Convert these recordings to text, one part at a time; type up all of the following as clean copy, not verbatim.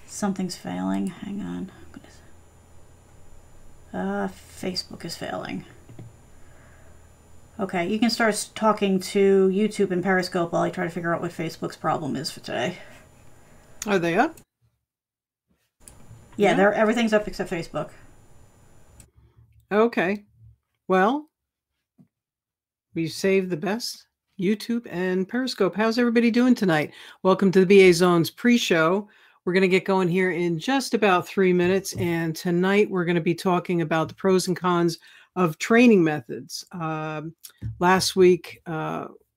Something's failing. Hang on. Facebook is failing. Okay, you can start talking to YouTube and Periscope while I try to figure out what Facebook's problem is for today. Are they up? Yeah, everything's up except Facebook. Okay. Well, we saved the best. YouTube and Periscope. How's everybody doing tonight? Welcome to the BA Zones pre-show. We're going to get going here in just about 3 minutes. And tonight we're going to be talking about the pros and cons of training methods. Last week,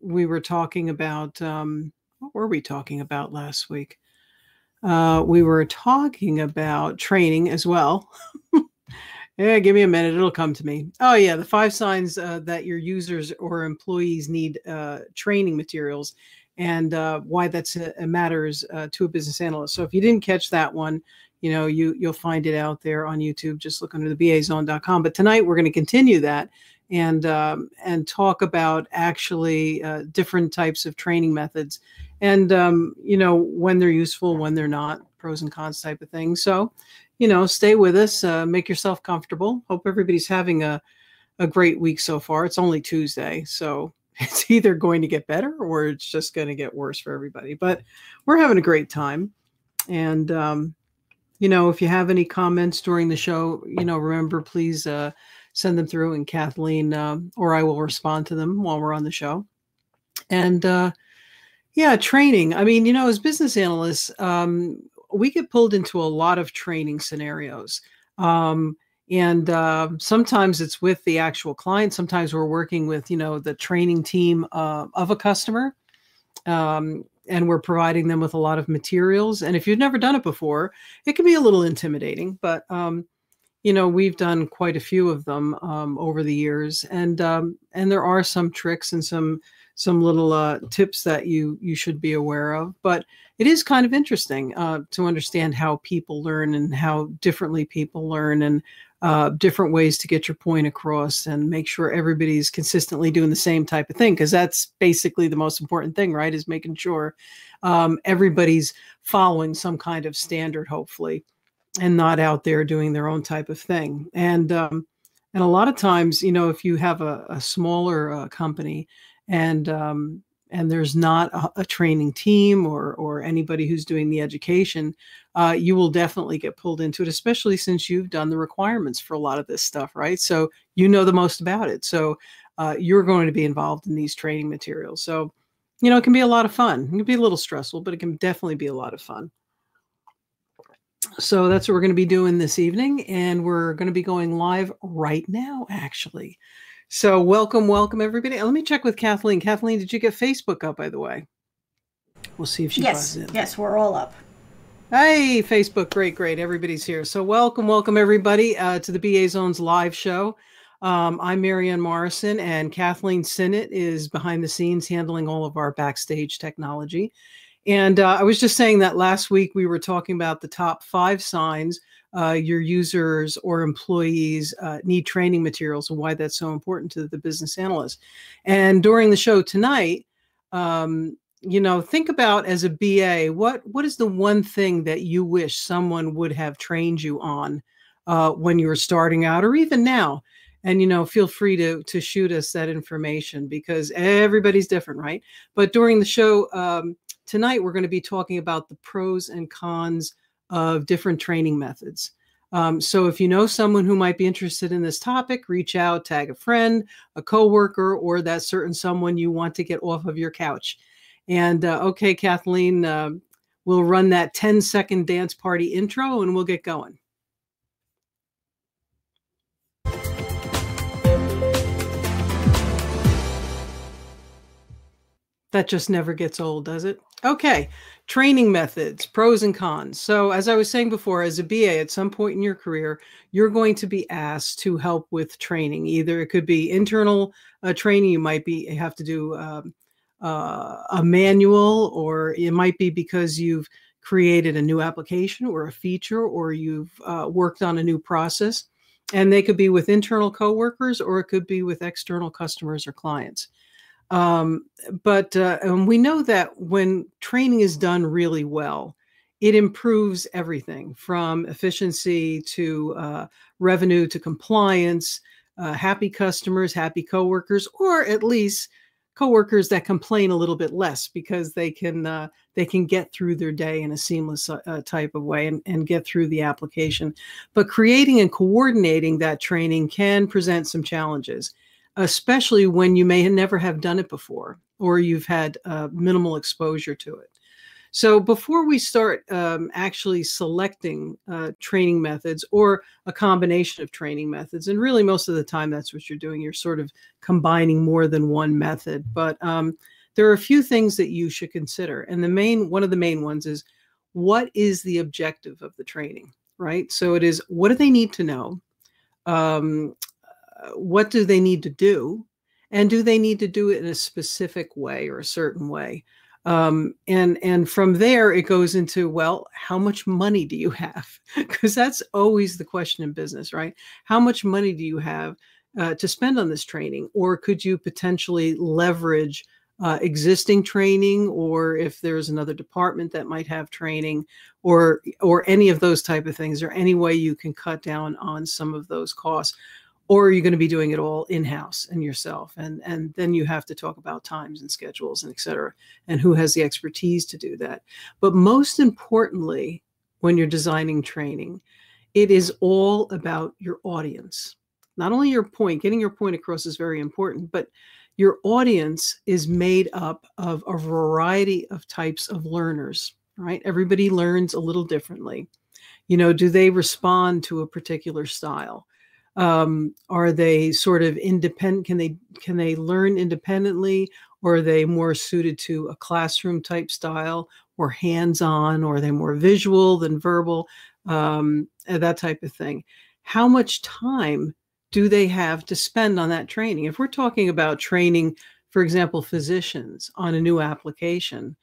we were talking about, what were we talking about last week? We were talking about training as well. Yeah, give me a minute. It'll come to me. Oh, yeah. The 5 signs that your users or employees need training materials and why that matters to a business analyst. So if you didn't catch that one, you'll find it out there on YouTube. Just look under the bazone.com. But tonight we're going to continue that and talk about actually different types of training methods and, when they're useful, when they're not, pros and cons type of thing. So, stay with us, make yourself comfortable. Hope everybody's having a great week so far. It's only Tuesday, so it's either going to get better or it's just going to get worse for everybody. But we're having a great time. And, if you have any comments during the show, remember, please send them through and Kathleen or I will respond to them while we're on the show. And, training. I mean, as business analysts, we get pulled into a lot of training scenarios. Sometimes it's with the actual client. Sometimes we're working with, the training team of a customer. And we're providing them with a lot of materials. And if you've never done it before, it can be a little intimidating, but, we've done quite a few of them over the years. And there are some tricks and some little tips that you should be aware of. But it is kind of interesting to understand how people learn and how differently people learn and different ways to get your point across and make sure everybody's consistently doing the same type of thing. Because that's basically the most important thing, right? Is making sure everybody's following some kind of standard, hopefully, and not out there doing their own type of thing. And a lot of times, if you have a smaller company and there's not a training team or anybody who's doing the education, you will definitely get pulled into it, especially since you've done the requirements for a lot of this stuff, right? So you know the most about it. So you're going to be involved in these training materials. So, it can be a lot of fun. It can be a little stressful, but it can definitely be a lot of fun. So that's what we're going to be doing this evening. And we're going to be going live right now, actually. So welcome, everybody. Let me check with Kathleen. Kathleen, did you get Facebook up, by the way? We'll see if she buzzes in. Yes, we're all up. Hey, Facebook. Great. Everybody's here. So welcome, everybody, to the BA Zones live show. I'm Marianne Morrison, and Kathleen Sinnott is behind the scenes handling all of our backstage technology. And I was just saying that last week we were talking about the top 5 signs your users or employees need training materials and why that's so important to the business analyst. And during the show tonight, think about, as a BA, what is the one thing that you wish someone would have trained you on when you were starting out, or even now? And, feel free to shoot us that information, because everybody's different, right? But during the show tonight, we're going to be talking about the pros and cons of different training methods. So if you know someone who might be interested in this topic, reach out, tag a friend, a coworker, or that certain someone you want to get off of your couch. And okay, Kathleen, we'll run that 10-second dance party intro and we'll get going. That just never gets old, does it? Okay, training methods, pros and cons. So as I was saying before, as a BA, at some point in your career, you're going to be asked to help with training. Either it could be internal training, you might have to do a manual, or it might be because you've created a new application or a feature, or you've worked on a new process. And they could be with internal coworkers, or it could be with external customers or clients. But we know that when training is done really well, it improves everything from efficiency to revenue to compliance, happy customers, happy coworkers, or at least coworkers that complain a little bit less because they can get through their day in a seamless type of way and get through the application. But creating and coordinating that training can present some challenges, especially when you may never have done it before or you've had minimal exposure to it. So before we start actually selecting training methods or a combination of training methods, and really most of the time that's what you're doing, you're sort of combining more than one method. But there are a few things that you should consider. And one of the main ones is, what is the objective of the training, right? So it is, what do they need to know? What do they need to do? And do they need to do it in a specific way or a certain way? And from there, it goes into, well, how much money do you have? Because that's always the question in business, right? How much money do you have to spend on this training? Or could you potentially leverage existing training, or if there's another department that might have training, or any of those type of things, or any way you can cut down on some of those costs? Or are you going to be doing it all in-house and yourself? And then you have to talk about times and schedules and et cetera, and who has the expertise to do that. But most importantly, when you're designing training, it is all about your audience. Not only your point, getting your point across is very important, but your audience is made up of a variety of types of learners, right? Everybody learns a little differently. Do they respond to a particular style? Are they sort of independent? Can they learn independently, or are they more suited to a classroom type style, or hands-on, or are they more visual than verbal? That type of thing. How much time do they have to spend on that training? If we're talking about training, for example, physicians on a new application,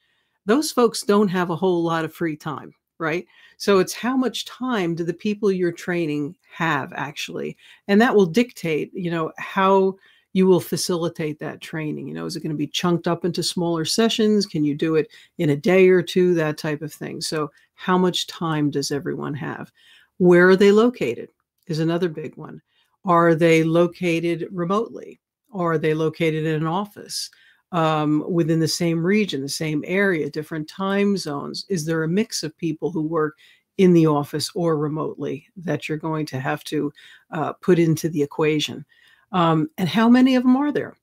those folks don't have a whole lot of free time, right? So it's how much time do the people you're training have actually, and that will dictate, how you will facilitate that training. Is it going to be chunked up into smaller sessions? Can you do it in a day or two? That type of thing. So how much time does everyone have? Where are they located is another big one. Are they located remotely? Or are they located in an office? Within the same region, the same area, different time zones? Is there a mix of people who work in the office or remotely that you're going to have to put into the equation? And how many of them are there?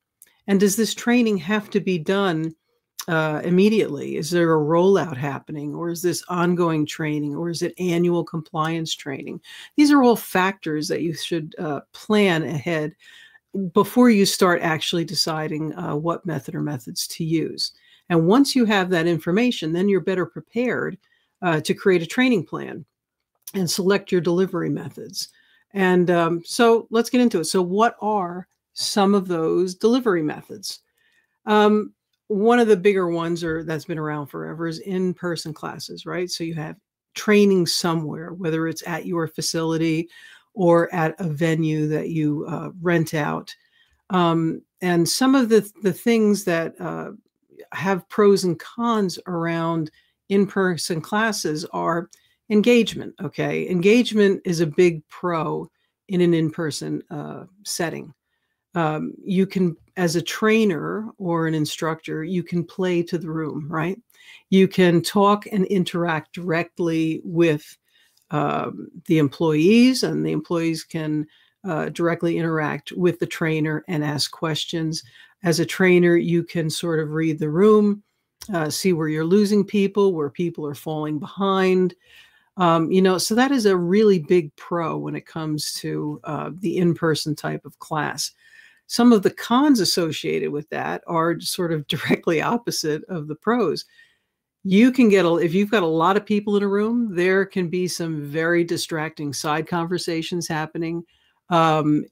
And does this training have to be done immediately? Is there a rollout happening, or is this ongoing training, or is it annual compliance training? These are all factors that you should plan ahead before you start actually deciding what method or methods to use. And once you have that information, then you're better prepared to create a training plan and select your delivery methods. And so let's get into it. So what are some of those delivery methods? One of the bigger ones that's been around forever is in-person classes, right? So you have training somewhere, whether it's at your facility or at a venue that you rent out. And some of the things that have pros and cons around in-person classes are engagement, okay? Engagement is a big pro in an in-person setting. You can, as a trainer or an instructor, you can play to the room, right? You can talk and interact directly with the employees, and the employees can directly interact with the trainer and ask questions. As a trainer, you can sort of read the room, see where you're losing people, where people are falling behind. So that is a really big pro when it comes to the in-person type of class. Some of the cons associated with that are sort of directly opposite of the pros. You can get, if you've got a lot of people in a room, there can be some very distracting side conversations happening,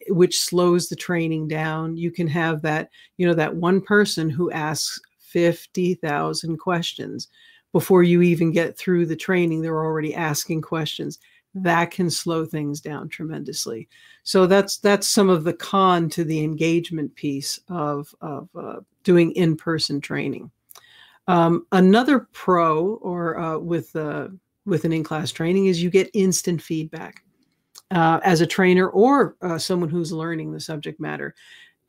which slows the training down. You can have that, that one person who asks 50,000 questions before you even get through the training. They're already asking questions. That can slow things down tremendously. So that's some of the con to the engagement piece of doing in-person training. Another pro, or with with an in-class training is you get instant feedback. As a trainer or someone who's learning the subject matter.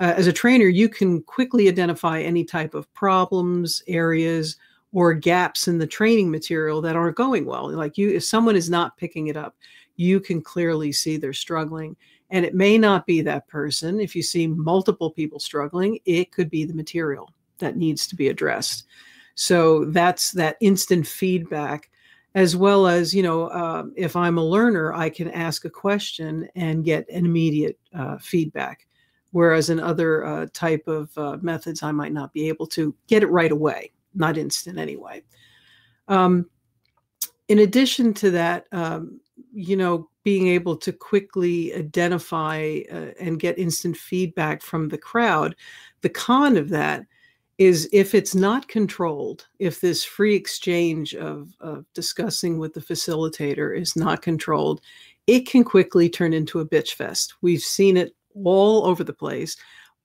As a trainer, you can quickly identify any type of problems, areas, or gaps in the training material that aren't going well. Like if someone is not picking it up, you can clearly see they're struggling. And it may not be that person. If you see multiple people struggling, it could be the material that needs to be addressed. So that's that instant feedback, as well as, if I'm a learner, I can ask a question and get an immediate feedback. Whereas in other type of methods, I might not be able to get it right away, not instant anyway. In addition to that, being able to quickly identify and get instant feedback from the crowd, the con of that is if it's not controlled, if this free exchange of discussing with the facilitator is not controlled, it can quickly turn into a bitch fest. We've seen it all over the place.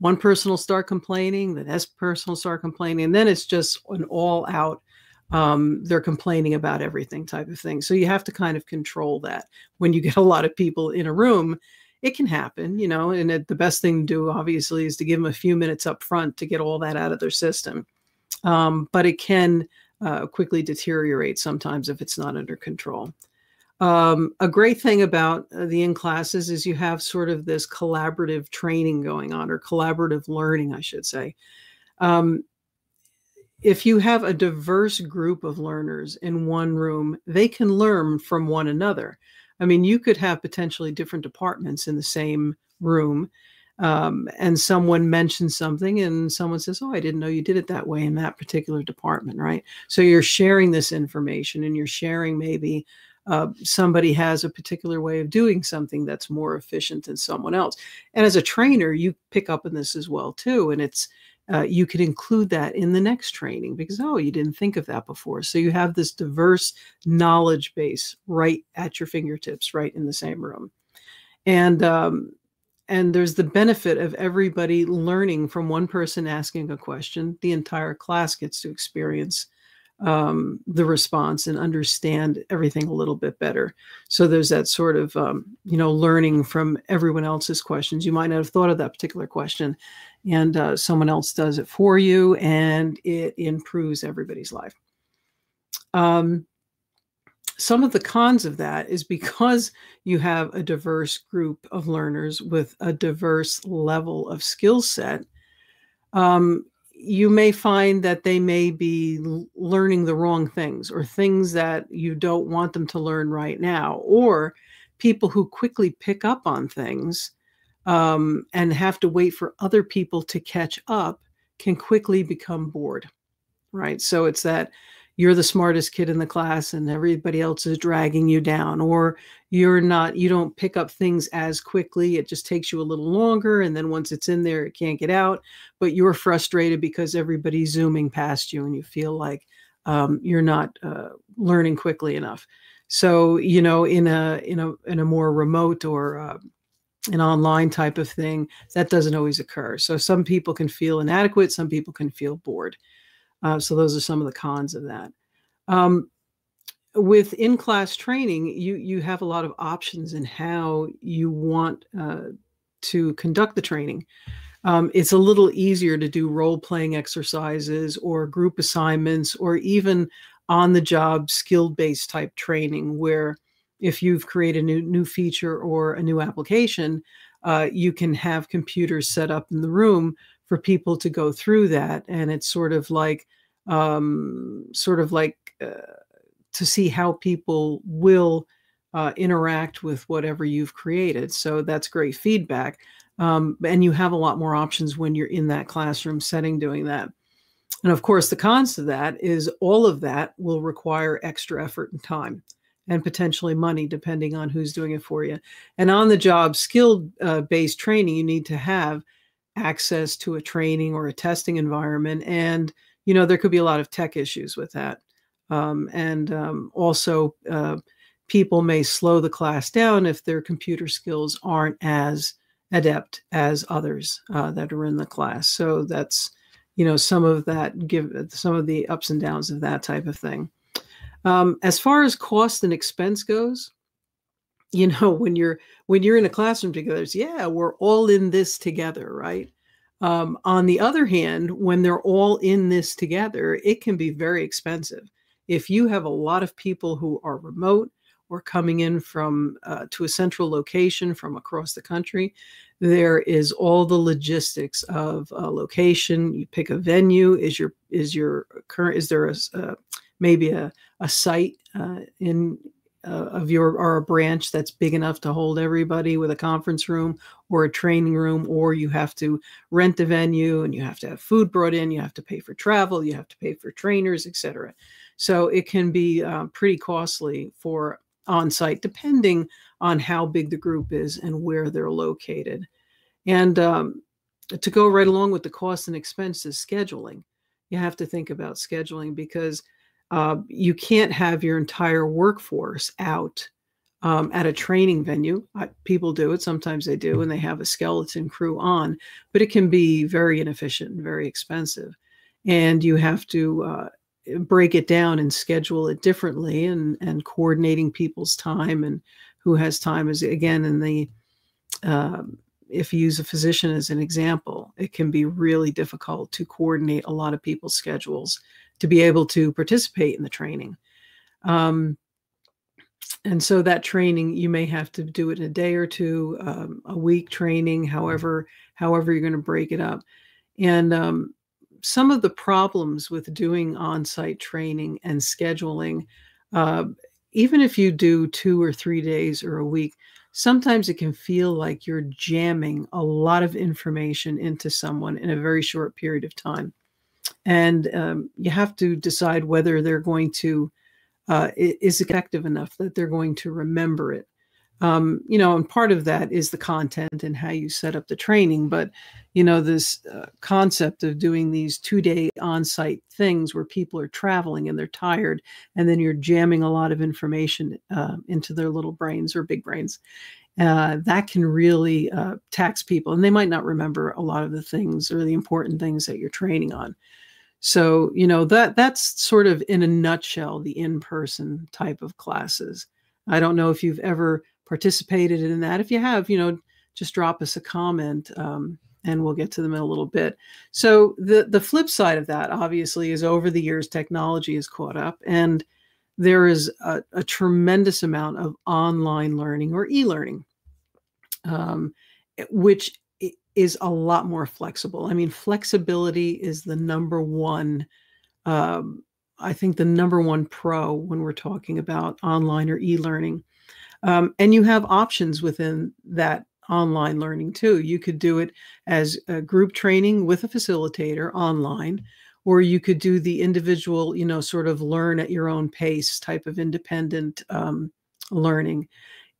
One person will start complaining, the next person will start complaining, and then it's just an all out, they're complaining about everything type of thing. So you have to kind of control that. When you get a lot of people in a room, it can happen, and the best thing to do, obviously, is to give them a few minutes up front to get all that out of their system. But it can quickly deteriorate sometimes if it's not under control. A great thing about the in-classes is you have sort of this collaborative training going on, or collaborative learning, I should say. If you have a diverse group of learners in one room, they can learn from one another. I mean, you could have potentially different departments in the same room, and someone mentions something and someone says, oh, I didn't know you did it that way in that particular department, right? So you're sharing this information, and you're sharing maybe somebody has a particular way of doing something that's more efficient than someone else. And as a trainer, you pick up on this as well too. And it's you can include that in the next training because, oh, you didn't think of that before. So you have this diverse knowledge base right at your fingertips, right in the same room. And there's the benefit of everybody learning from one person asking a question. The entire class gets to experience the response and understand everything a little bit better. So there's that sort of, learning from everyone else's questions. You might not have thought of that particular question, and someone else does it for you, and it improves everybody's life. Some of the cons of that is because you have a diverse group of learners with a diverse level of skill set, you may find that they may be learning the wrong things, or things that you don't want them to learn right now, or people who quickly pick up on things and have to wait for other people to catch up can quickly become bored, right? So it's that you're the smartest kid in the class and everybody else is dragging you down, or you don't pick up things as quickly. It just takes you a little longer. And then once it's in there, it can't get out, but you're frustrated because everybody's zooming past you and you feel like you're not learning quickly enough. So, in a more remote or an online type of thing, that doesn't always occur. So some people can feel inadequate. Some people can feel bored. So those are some of the cons of that. With in-class training, you have a lot of options in how you want to conduct the training. It's a little easier to do role-playing exercises or group assignments, or even on-the-job skill-based type training, where if you've created a new feature or a new application, you can have computers set up in the room for people to go through that. And it's sort of like to see how people will interact with whatever you've created. So that's great feedback. And you have a lot more options when you're in that classroom setting doing that. And of course, the cons to that is all of that will require extra effort and time, and potentially money, depending on who's doing it for you. And on the job skill-based training, you need to have access to a training or a testing environment. And, there could be a lot of tech issues with that. Also, people may slow the class down if their computer skills aren't as adept as others that are in the class. So that's, some of that, give some of the ups and downs of that type of thing. As far as cost and expense goes, when you're in a classroom together, it's, yeah, we're all in this together, right? On the other hand, when they're all in this together, it can be very expensive. If you have a lot of people who are remote or coming in from to a central location from across the country, there is all the logistics of a location. You pick a venue. Is there maybe a site in of your or a branch that's big enough to hold everybody with a conference room or a training room, or you have to rent a venue and you have to have food brought in, you have to pay for travel, you have to pay for trainers, etc. So it can be pretty costly for on-site, depending on how big the group is and where they're located. And to go right along with the cost and expenses, scheduling. You have to think about scheduling, because you can't have your entire workforce out at a training venue. People do it. Sometimes they do, and they have a skeleton crew on, but it can be very inefficient and very expensive. And you have to break it down and schedule it differently, and coordinating people's time and who has time is, again, in the if you use a physician as an example, it can be really difficult to coordinate a lot of people's schedules to be able to participate in the training. And so that training, you may have to do it in a day or two, a week training, however you're going to break it up. And some of the problems with doing on-site training and scheduling, even if you do 2 or 3 days or a week, sometimes it can feel like you're jamming a lot of information into someone in a very short period of time. And you have to decide whether they're going to, is it effective enough that they're going to remember it. And part of that is the content and how you set up the training. But, this concept of doing these 2-day on-site things where people are traveling and they're tired, and then you're jamming a lot of information into their little brains or big brains, that can really tax people. And they might not remember a lot of the things or the important things that you're training on. So, that's sort of in a nutshell, the in-person type of classes. I don't know if you've ever participated in that. If you have, just drop us a comment and we'll get to them in a little bit. So the flip side of that, obviously, is over the years, technology has caught up, and there is a tremendous amount of online learning or e-learning, which is a lot more flexible. I mean, flexibility is the number one, I think the number one pro when we're talking about online or e-learning. And you have options within that online learning too. You could do it as a group training with a facilitator online, or you could do the individual, sort of learn at your own pace type of independent learning.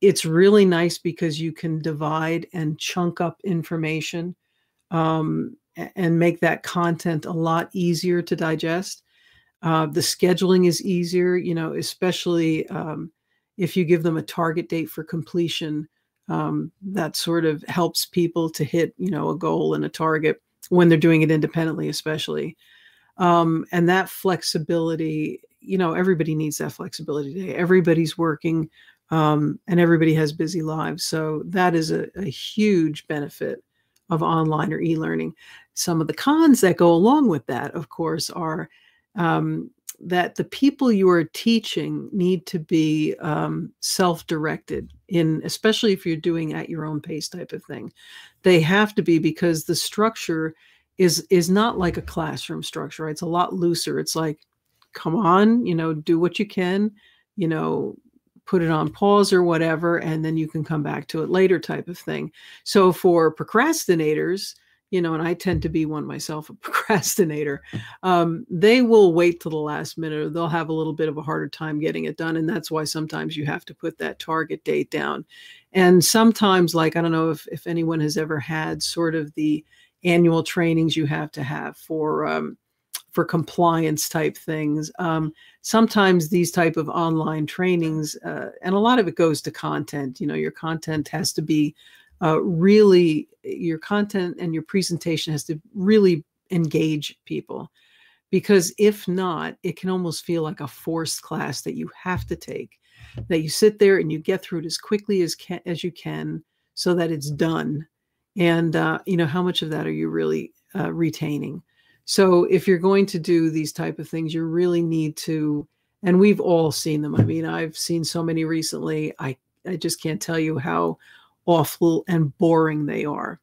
It's really nice because you can divide and chunk up information and make that content a lot easier to digest. The scheduling is easier, especially if you give them a target date for completion. That sort of helps people to hit, a goal and a target when they're doing it independently, especially. And that flexibility, everybody needs that flexibility today. Everybody's working. And everybody has busy lives. So that is a huge benefit of online or e-learning. Some of the cons that go along with that, of course, are that the people you are teaching need to be self-directed, especially if you're doing at your own pace type of thing. They have to be, because the structure is not like a classroom structure, right? It's a lot looser. It's like, come on, do what you can, put it on pause or whatever, and then you can come back to it later type of thing. So for procrastinators, and I tend to be one myself, a procrastinator, they will wait till the last minute, or they'll have a little bit of a harder time getting it done. And that's why sometimes you have to put that target date down. And sometimes, like, I don't know if anyone has ever had sort of the annual trainings you have to have for compliance type things. Sometimes these type of online trainings, and a lot of it goes to content, your content has to be your content and your presentation has to really engage people. because if not, it can almost feel like a forced class that you have to take, that you sit there and you get through it as quickly as you can so that it's done. And, how much of that are you really retaining? So if you're going to do these type of things, you really need to, and we've all seen them. I mean, I've seen so many recently. I just can't tell you how awful and boring they are.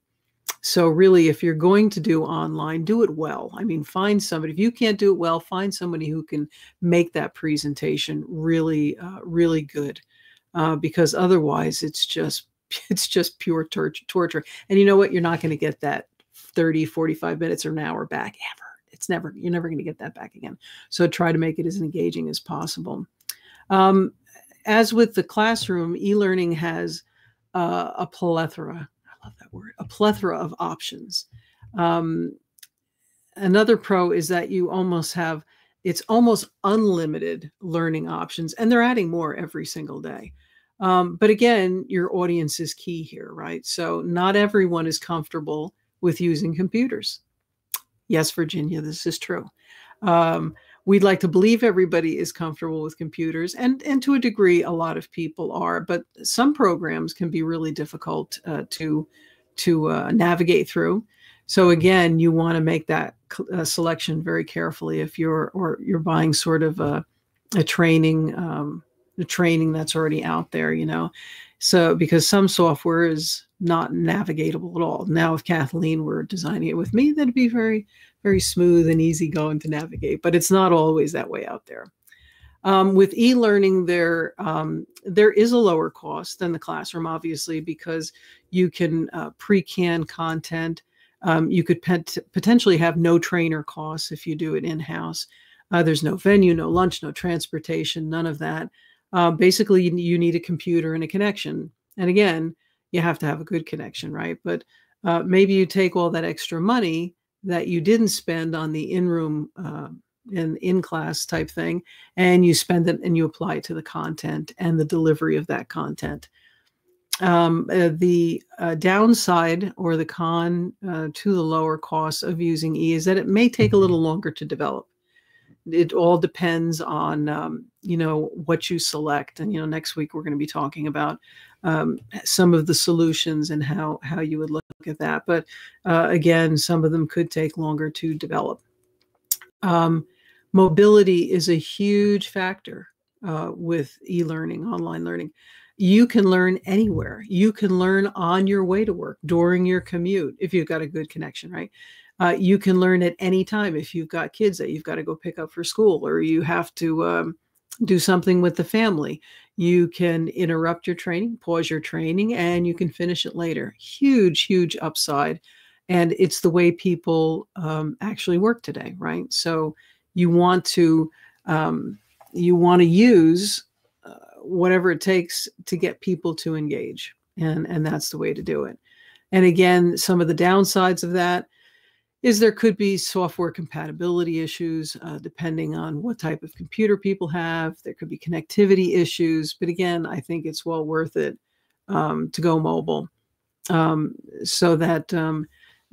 So really, if you're going to do online, do it well. I mean, find somebody. If you can't do it well, find somebody who can make that presentation really, really good. Because otherwise, it's just pure torture. And you know what? You're not going to get that 30, 45 minutes or an hour back ever. You're never going to get that back again. So try to make it as engaging as possible. As with the classroom, e-learning has a plethora. I love that word, a plethora of options. Another pro is that it's almost unlimited learning options, and they're adding more every single day. But again, your audience is key here, right? So not everyone is comfortable with using computers. Yes, Virginia, this is true. We'd like to believe everybody is comfortable with computers, and to a degree, a lot of people are, but some programs can be really difficult to navigate through. So again, you want to make that selection very carefully if you're buying sort of a training that's already out there, So because some software is not navigatable at all. Now, if Kathleen were designing it with me, that'd be very, very smooth and easy going to navigate, but it's not always that way out there. With e-learning, there is a lower cost than the classroom, obviously, because you can pre-can content. You could potentially have no trainer costs if you do it in-house. There's no venue, no lunch, no transportation, none of that. Basically, you need a computer and a connection. And again, you have to have a good connection, right? But maybe you take all that extra money that you didn't spend on the in-room and in-class type thing, and you spend it and you apply it to the content and the delivery of that content. The downside or the con to the lower cost of using E is that it may take a little longer to develop. It all depends on, what you select. And, next week we're going to be talking about some of the solutions and how you would look at that. But again, some of them could take longer to develop. Mobility is a huge factor with e-learning, online learning. You can learn anywhere. You can learn on your way to work, during your commute, if you've got a good connection, right? You can learn at any time if you've got kids that you've got to go pick up for school, or you have to do something with the family. You can interrupt your training, pause your training, and you can finish it later. Huge, huge upside. And it's the way people actually work today, right? So you want to use whatever it takes to get people to engage, and that's the way to do it. And again, some of the downsides of that is there could be software compatibility issues depending on what type of computer people have. There could be connectivity issues, but again, I think it's well worth it to go mobile so that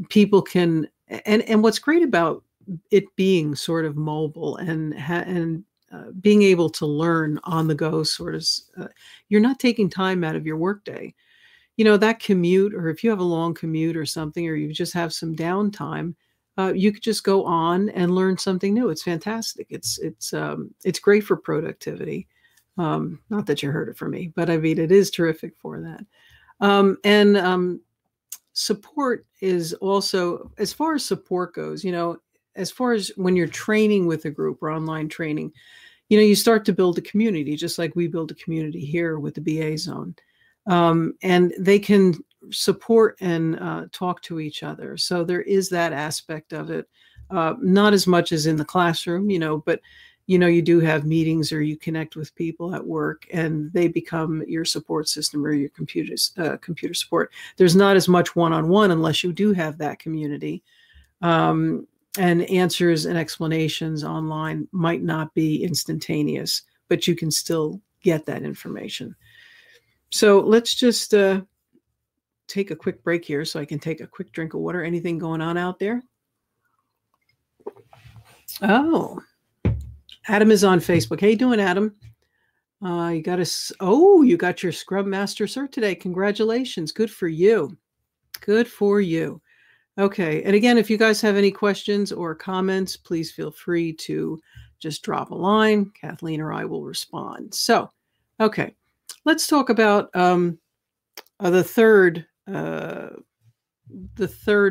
people can. And what's great about it being sort of mobile and being able to learn on the go, sort of, you're not taking time out of your workday. That commute, or if you have a long commute or something, or you just have some downtime, you could just go on and learn something new. It's fantastic. It's great for productivity. Not that you heard it from me, but I mean, it is terrific for that. And support is also, as far as support goes, as far as when you're training with a group or online training, you start to build a community, just like we build a community here with the BA Zone. And they can support and talk to each other. So there is that aspect of it, not as much as in the classroom, but you do have meetings, or you connect with people at work and they become your support system or your computer support. There's not as much one-on-one unless you do have that community. And answers and explanations online might not be instantaneous, but you can still get that information. So let's just take a quick break here so I can take a quick drink of water. Anything going on out there? Oh, Adam is on Facebook. How you doing, Adam? You got you got your Scrum Master cert today. Congratulations. Good for you. Good for you. Okay. And again, if you guys have any questions or comments, please feel free to just drop a line. Kathleen or I will respond. So, okay, let's talk about the third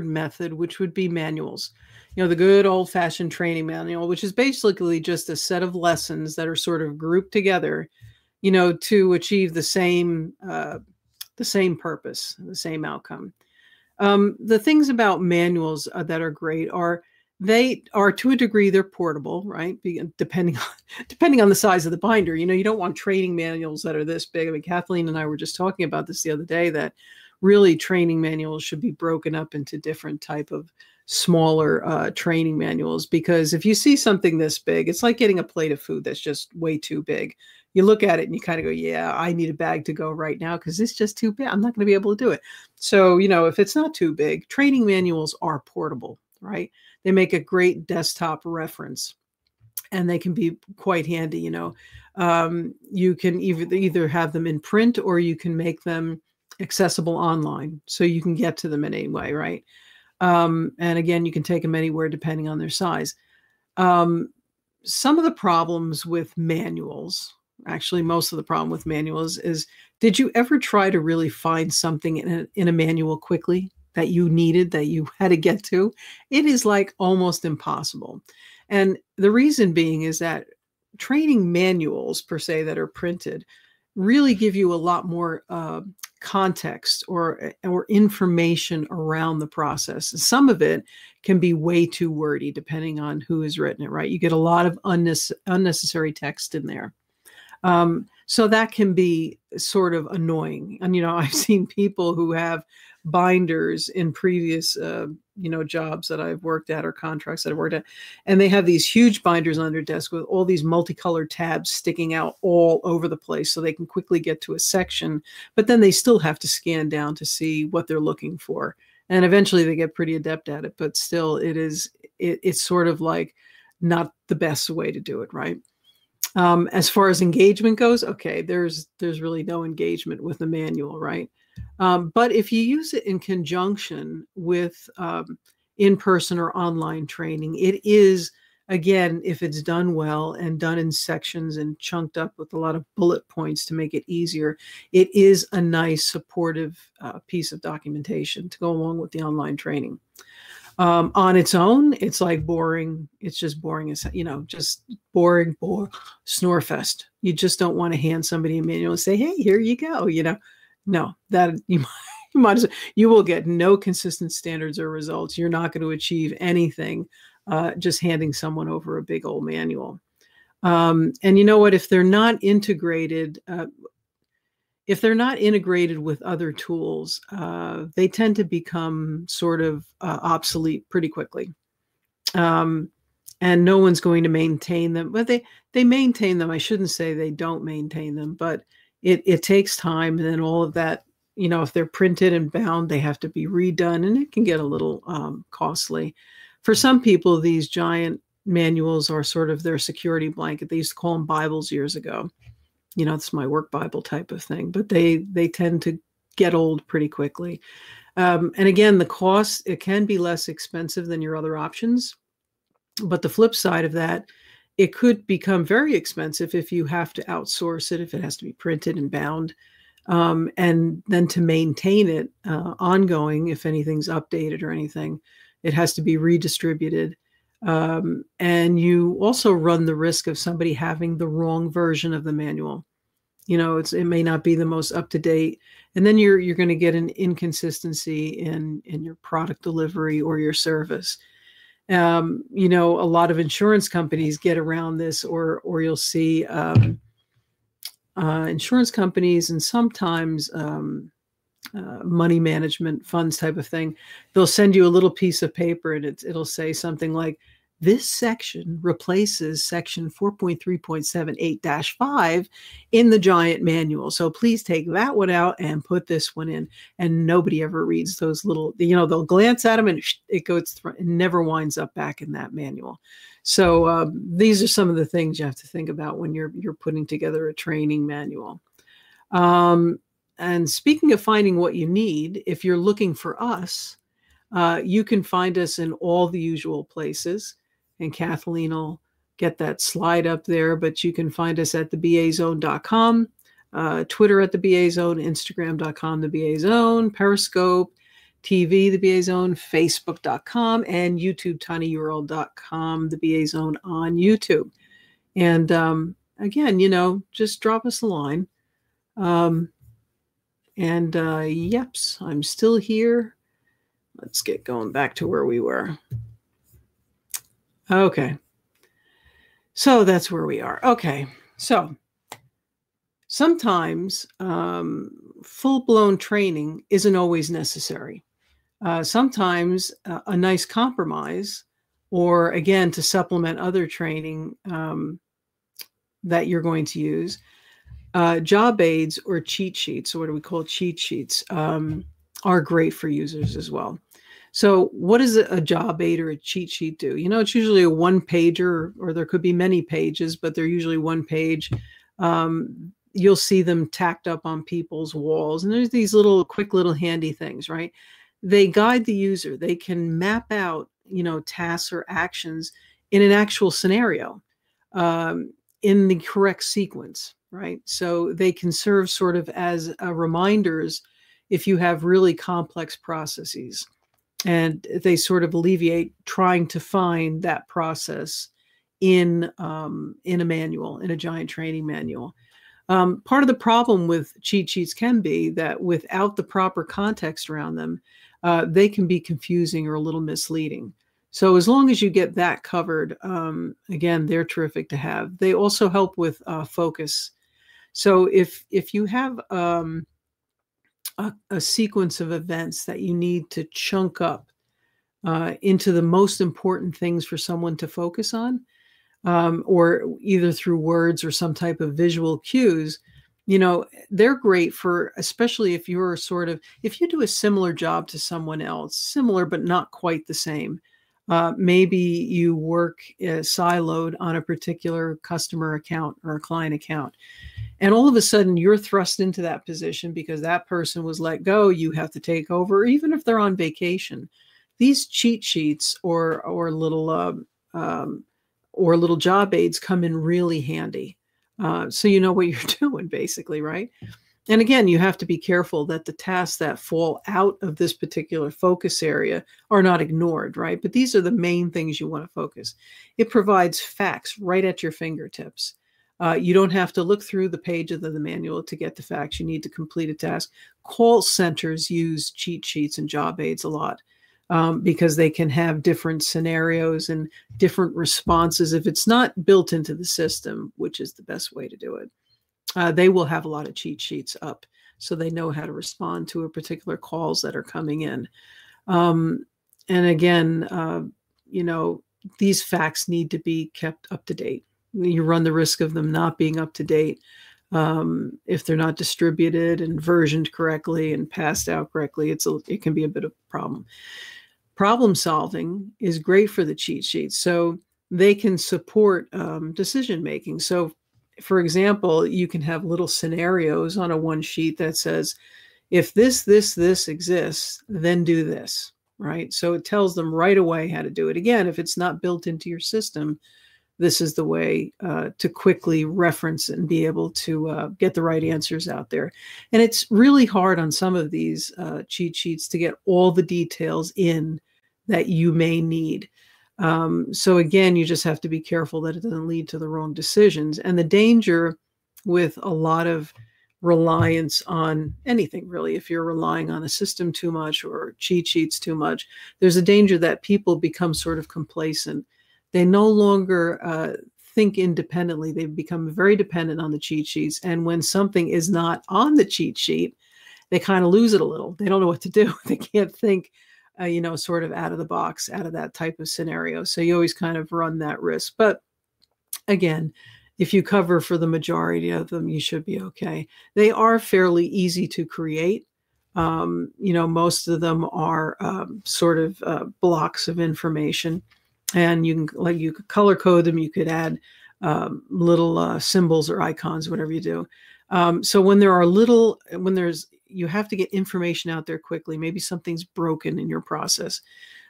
method, which would be manuals. The good old-fashioned training manual, which is basically just a set of lessons that are sort of grouped together, to achieve the same purpose, the same outcome. The things about manuals that are great are they are, to a degree, they're portable, right? Depending on the size of the binder. You don't want training manuals that are this big. I mean, Kathleen and I were just talking about this the other day, that really training manuals should be broken up into different type of smaller training manuals, because if you see something this big, it's like getting a plate of food that's just way too big. You look at it and you kind of go, yeah, I need a bag to go right now because it's just too big. I'm not going to be able to do it. So, if it's not too big, training manuals are portable, right? They make a great desktop reference and they can be quite handy. You can either have them in print or you can make them accessible online so you can get to them in any way, right? And again, you can take them anywhere depending on their size. Some of the problems with manuals, actually most of the problem with manuals, is, did you ever try to really find something in a manual quickly that you needed, that you had to get to? It is like almost impossible. And the reason being is that training manuals per se that are printed really give you a lot more context or information around the process. Some of it can be way too wordy depending on who has written it, right? You get a lot of unnecessary text in there. So that can be sort of annoying. And, I've seen people who have binders in previous, jobs that I've worked at or contracts that I've worked at, and they have these huge binders on their desk with all these multicolored tabs sticking out all over the place so they can quickly get to a section, but then they still have to scan down to see what they're looking for. And eventually they get pretty adept at it, but still it's sort of like not the best way to do it, right? As far as engagement goes, okay, there's really no engagement with the manual, right? But if you use it in conjunction with in-person or online training, it is, again, if it's done well and done in sections and chunked up with a lot of bullet points to make it easier, it is a nice supportive piece of documentation to go along with the online training. On its own, it's like boring. It's just boring as, just boring, snore fest. You just don't want to hand somebody a manual and say, hey, here you go. No, that you will get no consistent standards or results. You're not going to achieve anything just handing someone over a big old manual. And you know what? If they're not integrated with other tools, they tend to become sort of obsolete pretty quickly. And no one's going to maintain them. But they maintain them. I shouldn't say they don't maintain them, but it takes time. And then all of that, if they're printed and bound, they have to be redone. And it can get a little costly. For some people, these giant manuals are sort of their security blanket. They used to call them Bibles years ago. It's my work Bible type of thing, but they tend to get old pretty quickly. And again, the cost, it can be less expensive than your other options. But the flip side of that, it could become very expensive if you have to outsource it, if it has to be printed and bound. And then to maintain it ongoing, if anything's updated or anything, it has to be redistributed. And you also run the risk of somebody having the wrong version of the manual. It may not be the most up to date, and then you're going to get an inconsistency in your product delivery or your service. A lot of insurance companies get around this, or you'll see insurance companies and sometimes money management funds type of thing. They'll send you a little piece of paper and it'll say something like, This section replaces section 4.3.78-5 in the giant manual. So please take that one out and put this one in. And nobody ever reads those little, they'll glance at them and it goes through, it never winds up back in that manual. So these are some of the things you have to think about when you're putting together a training manual. And speaking of finding what you need, if you're looking for us, you can find us in all the usual places. And Kathleen will get that slide up there, but you can find us at thebazone.com, Twitter at the BA Zone, Instagram.com, the BA Zone, Periscope TV, the BA Zone, Facebook.com, and YouTube, tinyurl.com, the BA Zone on YouTube. And again, just drop us a line. Yeps, I'm still here. Let's get going back to where we were. Okay. So that's where we are. Okay. So sometimes full-blown training isn't always necessary. Sometimes a nice compromise, or again, to supplement other training that you're going to use, job aids or cheat sheets, or what do we call cheat sheets, are great for users as well. So what does a job aid or a cheat sheet do? It's usually a one-pager, or there could be many pages, but they're usually one page. You'll see them tacked up on people's walls. And there's these quick little handy things, right? They guide the user. They can map out, tasks or actions in an actual scenario in the correct sequence, right? So they can serve sort of as reminders if you have really complex processes. And they sort of alleviate trying to find that process in a manual, in a giant training manual. Part of the problem with cheat sheets can be that without the proper context around them, they can be confusing or a little misleading. So as long as you get that covered, again, they're terrific to have. They also help with focus. So if you have a sequence of events that you need to chunk up into the most important things for someone to focus on, or either through words or some type of visual cues, they're great for, especially if you're if you do a similar job to someone else, similar but not quite the same. Maybe you work siloed on a particular customer account or a client account, and all of a sudden you're thrust into that position because that person was let go. You have to take over, even if they're on vacation. These cheat sheets or little job aids come in really handy. So you know what you're doing, basically, right? And again, you have to be careful that the tasks that fall out of this particular focus area are not ignored, right? But these are the main things you want to focus. It provides facts right at your fingertips. You don't have to look through the pages of the manual to get the facts. You need to complete a task. Call centers use cheat sheets and job aids a lot because they can have different scenarios and different responses. If it's not built into the system, which is the best way to do it, they will have a lot of cheat sheets up so they know how to respond to a particular calls that are coming in. And again, these facts need to be kept up to date. You run the risk of them not being up to date if they're not distributed and versioned correctly and passed out correctly. It can be a bit of a problem. Problem solving is great for the cheat sheets, so they can support decision making. So, for example, you can have little scenarios on a one sheet that says, if this exists, then do this, right? So it tells them right away how to do it. Again, if it's not built into your system, this is the way to quickly reference and be able to get the right answers out there. And it's really hard on some of these cheat sheets to get all the details in that you may need. So again, you just have to be careful that it doesn't lead to the wrong decisions. And the danger with a lot of reliance on anything, really, if you're relying on a system too much or cheat sheets too much, there's a danger that people become sort of complacent. They no longer think independently. They've become very dependent on the cheat sheets. And when something is not on the cheat sheet, they kind of lose it a little. They don't know what to do. They can't think sort of out of the box, out of that type of scenario. So you always kind of run that risk. But again, if you cover for the majority of them, you should be okay. They are fairly easy to create. Most of them are sort of blocks of information, and you could color code them. You could add little symbols or icons, whatever you do. So when you have to get information out there quickly, maybe something's broken in your process,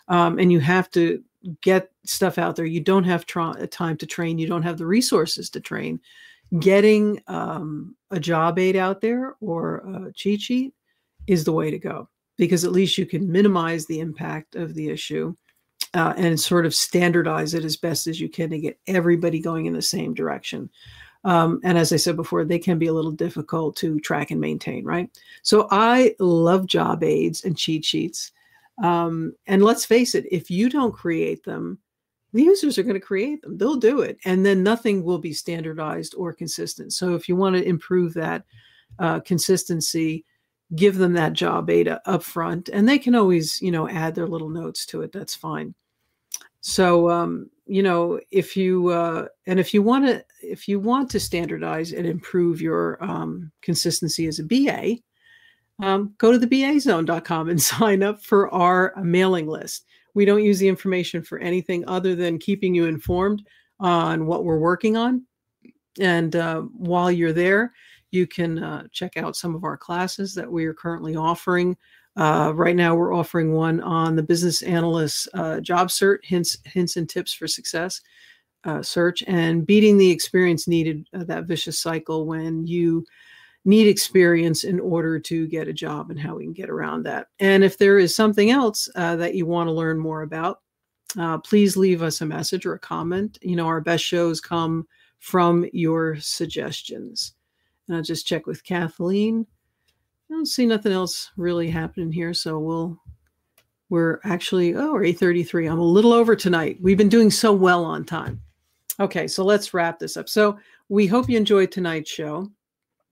and you have to get stuff out there. You don't have time to train. You don't have the resources to train. Getting a job aid out there or a cheat sheet is the way to go, because at least you can minimize the impact of the issue and sort of standardize it as best as you can to get everybody going in the same direction. And as I said before, they can be a little difficult to track and maintain, right? So I love job aids and cheat sheets. And let's face it, if you don't create them, the users are going to create them. They'll do it. And then nothing will be standardized or consistent. So if you want to improve that consistency, give them that job aid up front, and they can always, add their little notes to it. That's fine. So, if you want to standardize and improve your consistency as a BA, go to thebazone.com and sign up for our mailing list. We don't use the information for anything other than keeping you informed on what we're working on. And while you're there, you can check out some of our classes that we are currently offering. Right now, we're offering one on the business analyst job search, hints and tips for success search, and beating the experience needed, that vicious cycle when you need experience in order to get a job, and how we can get around that. And if there is something else that you want to learn more about, please leave us a message or a comment. Our best shows come from your suggestions. And I'll just check with Kathleen. I don't see nothing else really happening here. So we're actually, we're 8:33. I'm a little over tonight. We've been doing so well on time. Okay, so let's wrap this up. So we hope you enjoyed tonight's show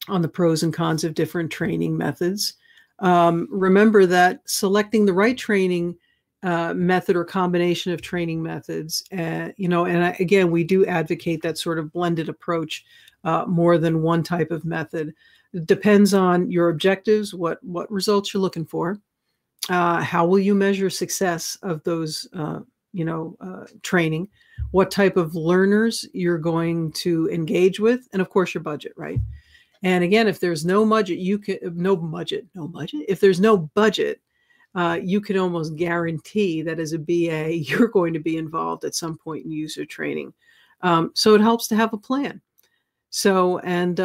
on the pros and cons of different training methods. Remember that selecting the right training method or combination of training methods, again, we do advocate that sort of blended approach, more than one type of method. It depends on your objectives, what results you're looking for, how will you measure success of those, training, what type of learners you're going to engage with, and of course your budget, right? And again, if there's no budget, if there's no budget, you can almost guarantee that as a BA, you're going to be involved at some point in user training. So it helps to have a plan. So, and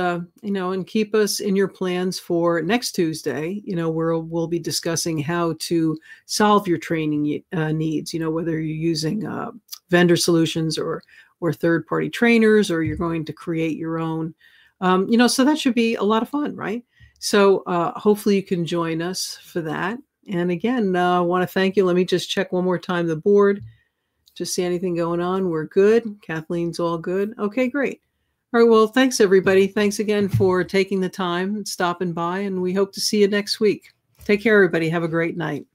keep us in your plans for next Tuesday. We'll be discussing how to solve your training needs, whether you're using vendor solutions or third-party trainers, or you're going to create your own. So that should be a lot of fun, right? So hopefully you can join us for that. And again, I want to thank you. Let me just check one more time the board. Just see anything going on. We're good. Kathleen's all good. Okay, great. All right. Well, thanks, everybody. Thanks again for taking the time and stopping by. And we hope to see you next week. Take care, everybody. Have a great night.